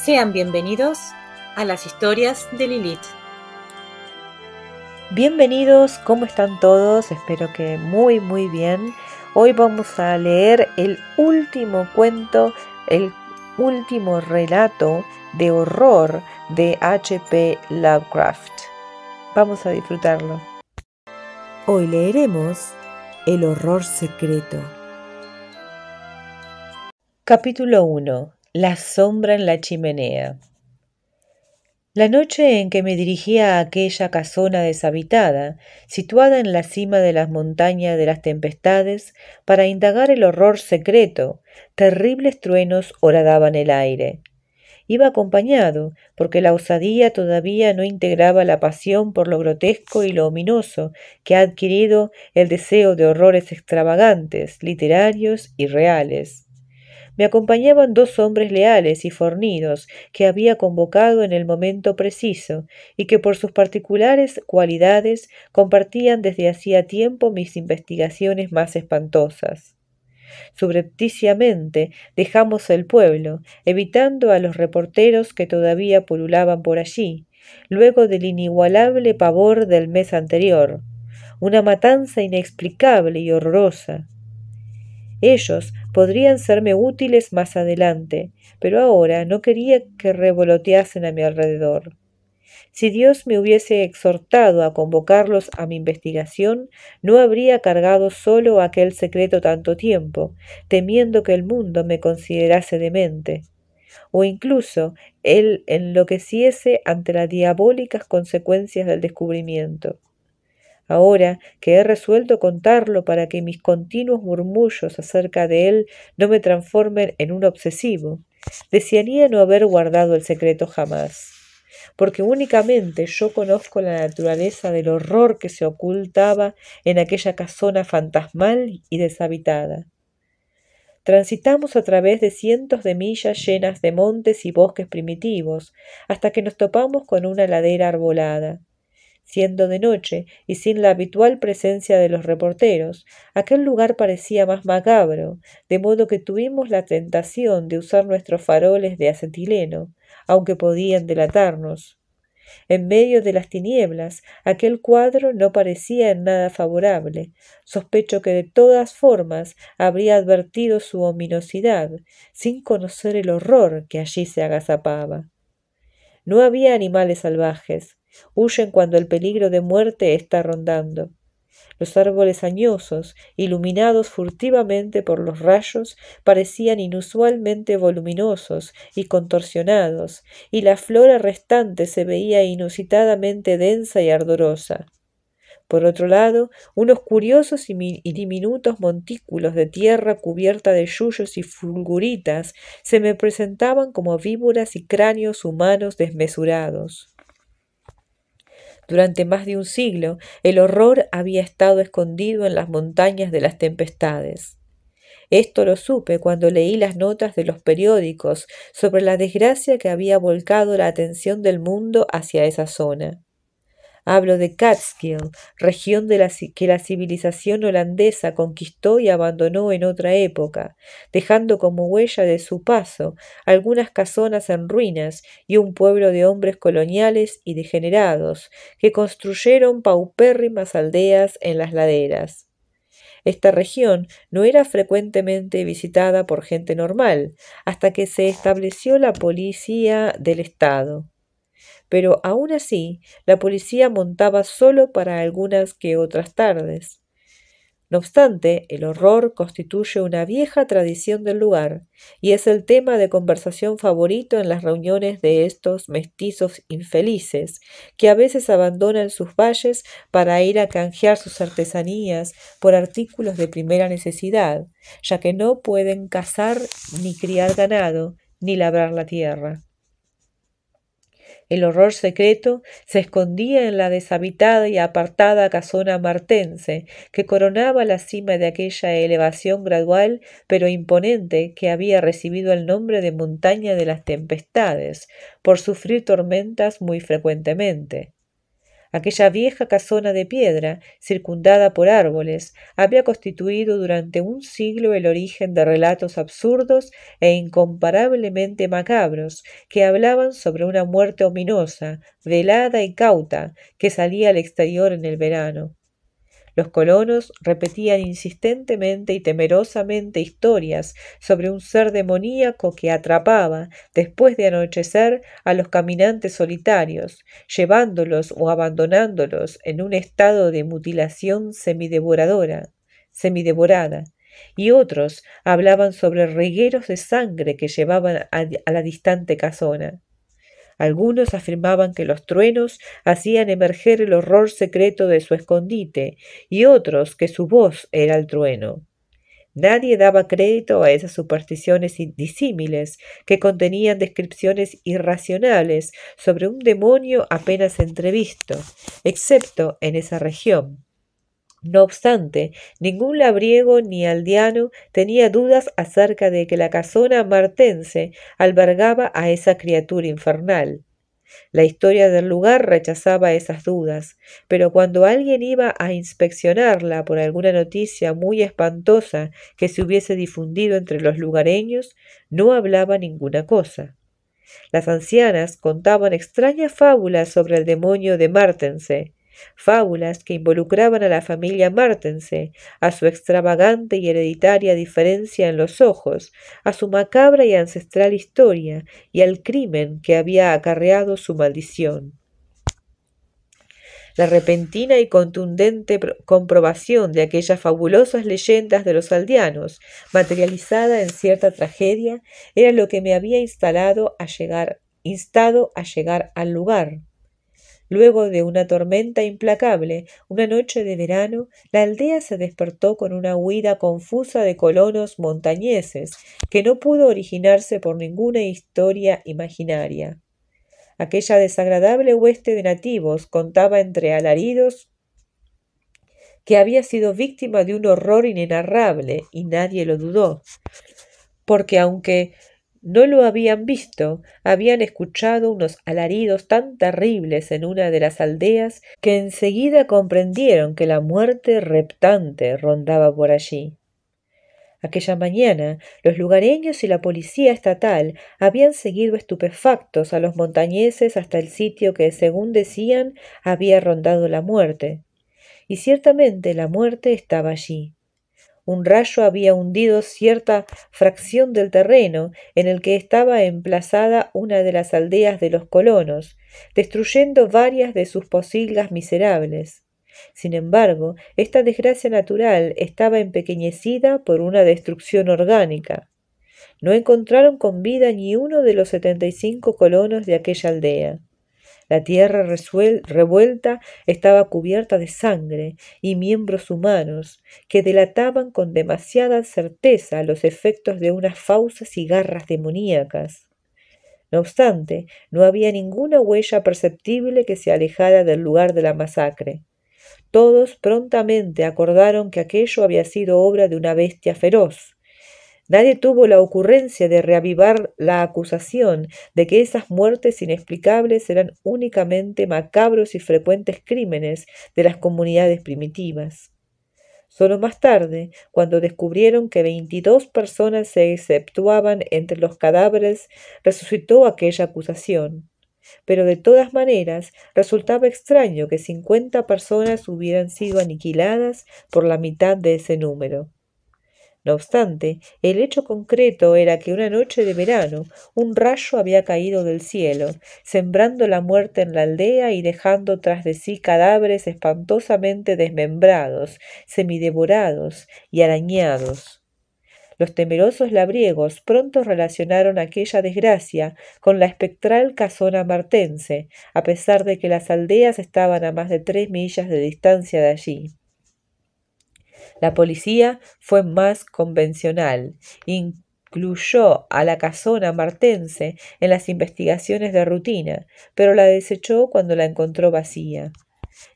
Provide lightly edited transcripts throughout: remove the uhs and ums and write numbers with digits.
Sean bienvenidos a las historias de Lilith. Bienvenidos, ¿cómo están todos? Espero que muy bien. Hoy vamos a leer el último cuento, el último relato de horror de H.P. Lovecraft. Vamos a disfrutarlo. Hoy leeremos El horror secreto. Capítulo 1. La sombra en la chimenea. La noche en que me dirigía a aquella casona deshabitada, situada en la cima de las montañas de las tempestades, para indagar el horror secreto, terribles truenos horadaban el aire. Iba acompañado, porque la osadía todavía no integraba la pasión por lo grotesco y lo ominoso que ha adquirido el deseo de horrores extravagantes, literarios y reales. Me acompañaban 2 hombres leales y fornidos que había convocado en el momento preciso y que por sus particulares cualidades compartían desde hacía tiempo mis investigaciones más espantosas. Subrepticiamente dejamos el pueblo, evitando a los reporteros que todavía pululaban por allí, luego del inigualable pavor del mes anterior, una matanza inexplicable y horrorosa. Ellos podrían serme útiles más adelante, pero ahora no quería que revoloteasen a mi alrededor. Si Dios me hubiese exhortado a convocarlos a mi investigación, no habría cargado solo aquel secreto tanto tiempo, temiendo que el mundo me considerase demente, o incluso él enloqueciese ante las diabólicas consecuencias del descubrimiento. Ahora que he resuelto contarlo para que mis continuos murmullos acerca de él no me transformen en un obsesivo, desearía no haber guardado el secreto jamás, porque únicamente yo conozco la naturaleza del horror que se ocultaba en aquella casona fantasmal y deshabitada. Transitamos a través de cientos de millas llenas de montes y bosques primitivos, hasta que nos topamos con una ladera arbolada. Siendo de noche y sin la habitual presencia de los reporteros, aquel lugar parecía más macabro, de modo que tuvimos la tentación de usar nuestros faroles de acetileno, aunque podían delatarnos. En medio de las tinieblas, aquel cuadro no parecía en nada favorable. Sospecho que de todas formas habría advertido su ominosidad, sin conocer el horror que allí se agazapaba. No había animales salvajes. Huyen cuando el peligro de muerte está rondando. Los árboles añosos, iluminados furtivamente por los rayos, parecían inusualmente voluminosos y contorsionados, y la flora restante se veía inusitadamente densa y ardorosa. Por otro lado, unos curiosos y diminutos montículos de tierra cubierta de yuyos y fulguritas se me presentaban como víboras y cráneos humanos desmesurados. Durante más de un siglo, el horror había estado escondido en las montañas de las tempestades. Esto lo supe cuando leí las notas de los periódicos sobre la desgracia que había volcado la atención del mundo hacia esa zona. Hablo de Catskill, región que la civilización holandesa conquistó y abandonó en otra época, dejando como huella de su paso algunas casonas en ruinas y un pueblo de hombres coloniales y degenerados que construyeron paupérrimas aldeas en las laderas. Esta región no era frecuentemente visitada por gente normal, hasta que se estableció la policía del estado. Pero aún así, la policía montaba solo para algunas que otras tardes. No obstante, el horror constituye una vieja tradición del lugar, y es el tema de conversación favorito en las reuniones de estos mestizos infelices, que a veces abandonan sus valles para ir a canjear sus artesanías por artículos de primera necesidad, ya que no pueden cazar ni criar ganado, ni labrar la tierra. El horror secreto se escondía en la deshabitada y apartada casona martense, que coronaba la cima de aquella elevación gradual pero imponente que había recibido el nombre de montaña de las tempestades, por sufrir tormentas muy frecuentemente. Aquella vieja casona de piedra, circundada por árboles, había constituido durante un siglo el origen de relatos absurdos e incomparablemente macabros, que hablaban sobre una muerte ominosa, velada y cauta, que salía al exterior en el verano. Los colonos repetían insistentemente y temerosamente historias sobre un ser demoníaco que atrapaba, después de anochecer, a los caminantes solitarios, llevándolos o abandonándolos en un estado de mutilación semidevorada, y otros hablaban sobre regueros de sangre que llevaban a la distante casona. Algunos afirmaban que los truenos hacían emerger el horror secreto de su escondite, y otros que su voz era el trueno. Nadie daba crédito a esas supersticiones disímiles, que contenían descripciones irracionales sobre un demonio apenas entrevisto, excepto en esa región. No obstante, ningún labriego ni aldeano tenía dudas acerca de que la casona martense albergaba a esa criatura infernal. La historia del lugar rechazaba esas dudas, pero cuando alguien iba a inspeccionarla por alguna noticia muy espantosa que se hubiese difundido entre los lugareños, no hablaba ninguna cosa. Las ancianas contaban extrañas fábulas sobre el demonio de Martense, fábulas que involucraban a la familia Martense, a su extravagante y hereditaria diferencia en los ojos, a su macabra y ancestral historia y al crimen que había acarreado su maldición. La repentina y contundente comprobación de aquellas fabulosas leyendas de los aldeanos, materializada en cierta tragedia, era lo que me había instado a llegar al lugar. Luego de una tormenta implacable, una noche de verano, la aldea se despertó con una huida confusa de colonos montañeses, que no pudo originarse por ninguna historia imaginaria. Aquella desagradable hueste de nativos contaba entre alaridos que había sido víctima de un horror inenarrable, y nadie lo dudó, porque aunque no lo habían visto, habían escuchado unos alaridos tan terribles en una de las aldeas que enseguida comprendieron que la muerte reptante rondaba por allí. Aquella mañana los lugareños y la policía estatal habían seguido estupefactos a los montañeses hasta el sitio que, según decían, había rondado la muerte. Y ciertamente la muerte estaba allí. Un rayo había hundido cierta fracción del terreno en el que estaba emplazada una de las aldeas de los colonos, destruyendo varias de sus posilgas miserables. Sin embargo, esta desgracia natural estaba empequeñecida por una destrucción orgánica. No encontraron con vida ni uno de los 75 colonos de aquella aldea. La tierra revuelta estaba cubierta de sangre y miembros humanos que delataban con demasiada certeza los efectos de unas fauces y garras demoníacas. No obstante, no había ninguna huella perceptible que se alejara del lugar de la masacre. Todos prontamente acordaron que aquello había sido obra de una bestia feroz. Nadie tuvo la ocurrencia de reavivar la acusación de que esas muertes inexplicables eran únicamente macabros y frecuentes crímenes de las comunidades primitivas. Solo más tarde, cuando descubrieron que 22 personas se exceptuaban entre los cadáveres, resucitó aquella acusación. Pero de todas maneras resultaba extraño que 50 personas hubieran sido aniquiladas por la mitad de ese número. No obstante, el hecho concreto era que una noche de verano un rayo había caído del cielo, sembrando la muerte en la aldea y dejando tras de sí cadáveres espantosamente desmembrados, semidevorados y arañados. Los temerosos labriegos pronto relacionaron aquella desgracia con la espectral casona martense, a pesar de que las aldeas estaban a más de 3 millas de distancia de allí. La policía fue más convencional, incluyó a la casona martense en las investigaciones de rutina, pero la desechó cuando la encontró vacía.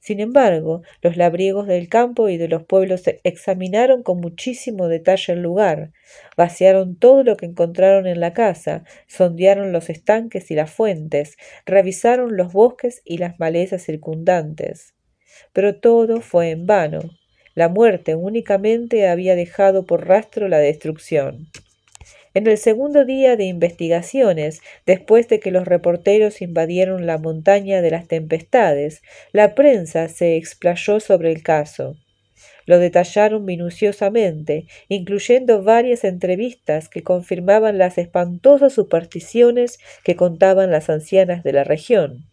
Sin embargo, los labriegos del campo y de los pueblos examinaron con muchísimo detalle el lugar, vaciaron todo lo que encontraron en la casa, sondearon los estanques y las fuentes, revisaron los bosques y las malezas circundantes. Pero todo fue en vano. La muerte únicamente había dejado por rastro la destrucción. En el segundo día de investigaciones, después de que los reporteros invadieron la montaña de las tempestades, la prensa se explayó sobre el caso. Lo detallaron minuciosamente, incluyendo varias entrevistas que confirmaban las espantosas supersticiones que contaban las ancianas de la región.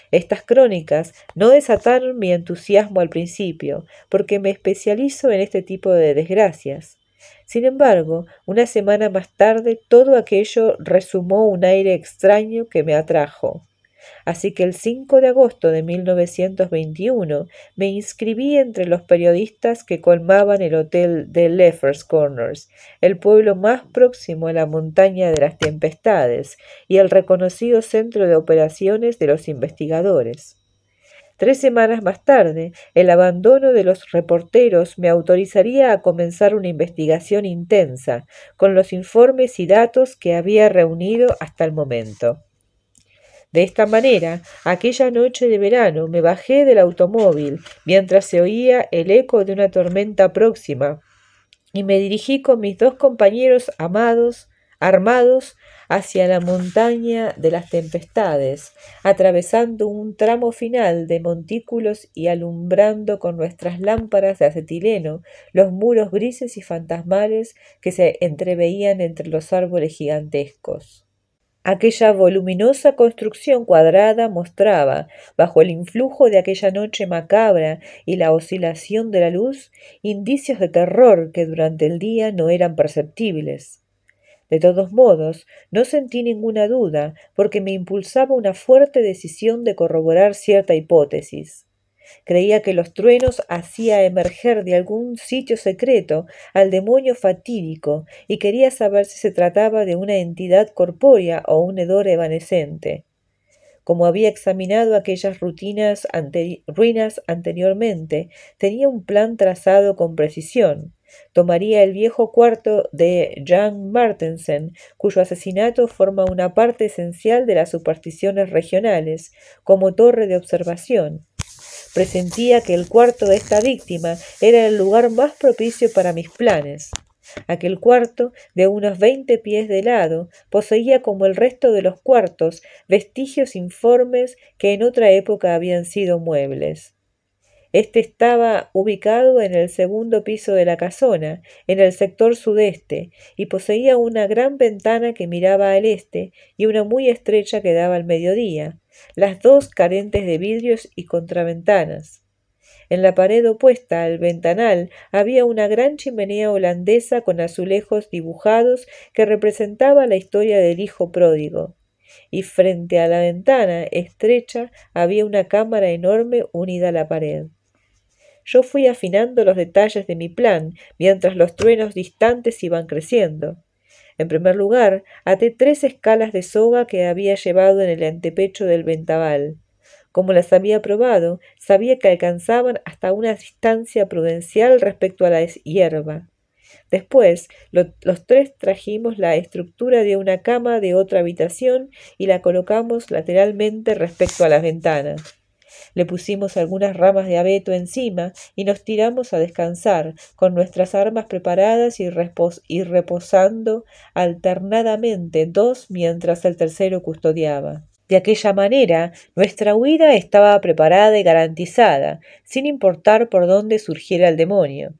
Estas crónicas no desataron mi entusiasmo al principio, porque me especializo en este tipo de desgracias. Sin embargo, una semana más tarde todo aquello resumó un aire extraño que me atrajo. Así que el 5 de agosto de 1921 me inscribí entre los periodistas que colmaban el hotel de Leffers Corners, el pueblo más próximo a la montaña de las tempestades y el reconocido centro de operaciones de los investigadores. 3 semanas más tarde, el abandono de los reporteros me autorizaría a comenzar una investigación intensa, con los informes y datos que había reunido hasta el momento. De esta manera, aquella noche de verano me bajé del automóvil mientras se oía el eco de una tormenta próxima y me dirigí con mis 2 compañeros armados, hacia la montaña de las tempestades, atravesando un tramo final de montículos y alumbrando con nuestras lámparas de acetileno los muros grises y fantasmales que se entreveían entre los árboles gigantescos. Aquella voluminosa construcción cuadrada mostraba, bajo el influjo de aquella noche macabra y la oscilación de la luz, indicios de terror que durante el día no eran perceptibles. De todos modos, no sentí ninguna duda, porque me impulsaba una fuerte decisión de corroborar cierta hipótesis. Creía que los truenos hacía emerger de algún sitio secreto al demonio fatídico y quería saber si se trataba de una entidad corpórea o un hedor evanescente. Como había examinado aquellas ruinas anteriormente, tenía un plan trazado con precisión. Tomaría el viejo cuarto de Jan Martensen, cuyo asesinato forma una parte esencial de las supersticiones regionales, como torre de observación. Presentía que el cuarto de esta víctima era el lugar más propicio para mis planes. Aquel cuarto, de unos 20 pies de lado, poseía, como el resto de los cuartos, vestigios informes que en otra época habían sido muebles. Este estaba ubicado en el segundo piso de la casona, en el sector sudeste, y poseía una gran ventana que miraba al este y una muy estrecha que daba al mediodía, las 2 carentes de vidrios y contraventanas. En la pared opuesta al ventanal había una gran chimenea holandesa con azulejos dibujados que representaba la historia del hijo pródigo, y frente a la ventana estrecha había una cámara enorme unida a la pared. Yo fui afinando los detalles de mi plan mientras los truenos distantes iban creciendo. En primer lugar, até 3 escalas de soga que había llevado en el antepecho del vendaval. Como las había probado, sabía que alcanzaban hasta una distancia prudencial respecto a la hierba. Después, los 3 trajimos la estructura de una cama de otra habitación y la colocamos lateralmente respecto a las ventanas. Le pusimos algunas ramas de abeto encima y nos tiramos a descansar, con nuestras armas preparadas y reposando alternadamente 2 mientras el tercero custodiaba. De aquella manera, nuestra huida estaba preparada y garantizada, sin importar por dónde surgiera el demonio.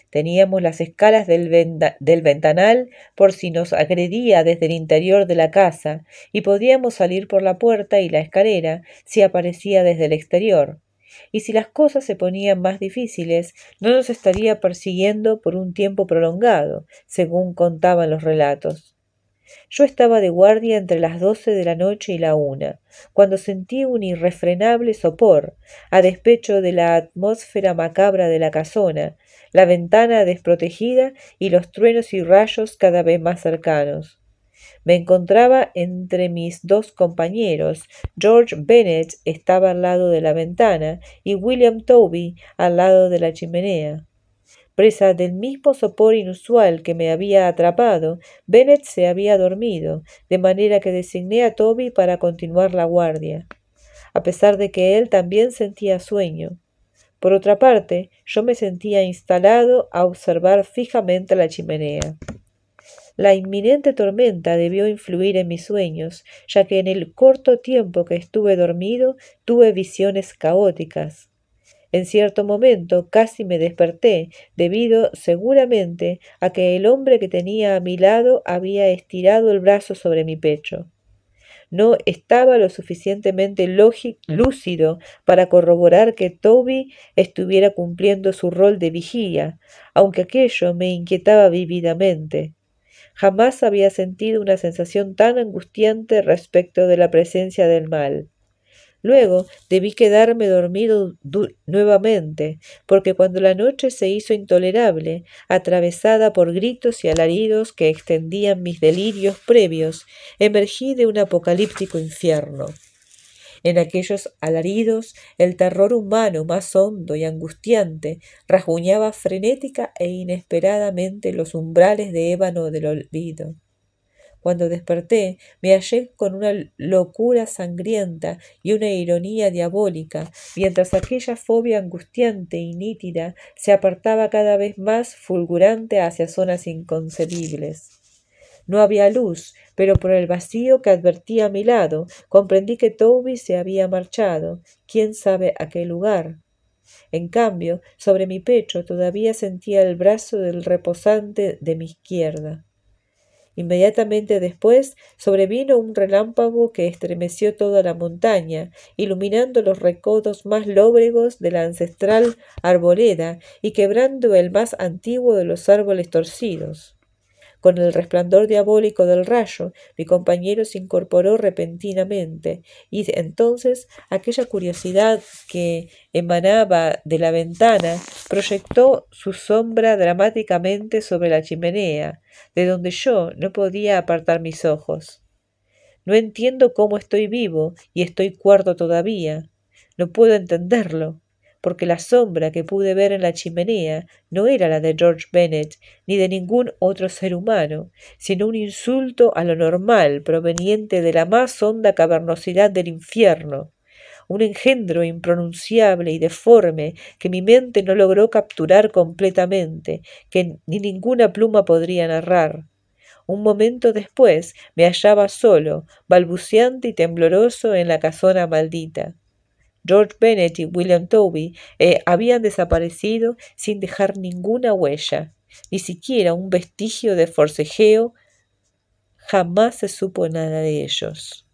Teníamos las escalas del ventanal por si nos agredía desde el interior de la casa, y podíamos salir por la puerta y la escalera si aparecía desde el exterior. Y si las cosas se ponían más difíciles, no nos estaría persiguiendo por un tiempo prolongado, según contaban los relatos. Yo estaba de guardia entre las 12 de la noche y la 1, cuando sentí un irrefrenable sopor, a despecho de la atmósfera macabra de la casona, la ventana desprotegida y los truenos y rayos cada vez más cercanos. Me encontraba entre mis dos compañeros. George Bennet estaba al lado de la ventana y William Toby al lado de la chimenea. Presa del mismo sopor inusual que me había atrapado, Bennet se había dormido, de manera que designé a Toby para continuar la guardia, a pesar de que él también sentía sueño. Por otra parte, yo me sentía instalado a observar fijamente la chimenea. La inminente tormenta debió influir en mis sueños, ya que en el corto tiempo que estuve dormido tuve visiones caóticas. En cierto momento casi me desperté, debido seguramente a que el hombre que tenía a mi lado había estirado el brazo sobre mi pecho. No estaba lo suficientemente lúcido para corroborar que Toby estuviera cumpliendo su rol de vigía, aunque aquello me inquietaba vívidamente. Jamás había sentido una sensación tan angustiante respecto de la presencia del mal. Luego debí quedarme dormido nuevamente, porque cuando la noche se hizo intolerable, atravesada por gritos y alaridos que extendían mis delirios previos, emergí de un apocalíptico infierno. En aquellos alaridos el terror humano más hondo y angustiante rasguñaba frenética e inesperadamente los umbrales de ébano del olvido. Cuando desperté, me hallé con una locura sangrienta y una ironía diabólica, mientras aquella fobia angustiante y nítida se apartaba cada vez más fulgurante hacia zonas inconcebibles. No había luz, pero por el vacío que advertí a mi lado, comprendí que Toby se había marchado, quién sabe a qué lugar. En cambio, sobre mi pecho todavía sentía el brazo del reposante de mi izquierda. Inmediatamente después sobrevino un relámpago que estremeció toda la montaña, iluminando los recodos más lóbregos de la ancestral arboleda y quebrando el más antiguo de los árboles torcidos. Con el resplandor diabólico del rayo, mi compañero se incorporó repentinamente, y entonces aquella curiosidad que emanaba de la ventana proyectó su sombra dramáticamente sobre la chimenea, de donde yo no podía apartar mis ojos. No entiendo cómo estoy vivo y estoy cuerdo todavía. No puedo entenderlo, porque la sombra que pude ver en la chimenea no era la de George Bennet ni de ningún otro ser humano, sino un insulto a lo normal proveniente de la más honda cavernosidad del infierno, un engendro impronunciable y deforme que mi mente no logró capturar completamente, que ni ninguna pluma podría narrar. Un momento después me hallaba solo, balbuceante y tembloroso en la casona maldita. George Bennet y William Toby habían desaparecido sin dejar ninguna huella, ni siquiera un vestigio de forcejeo. Jamás se supo nada de ellos.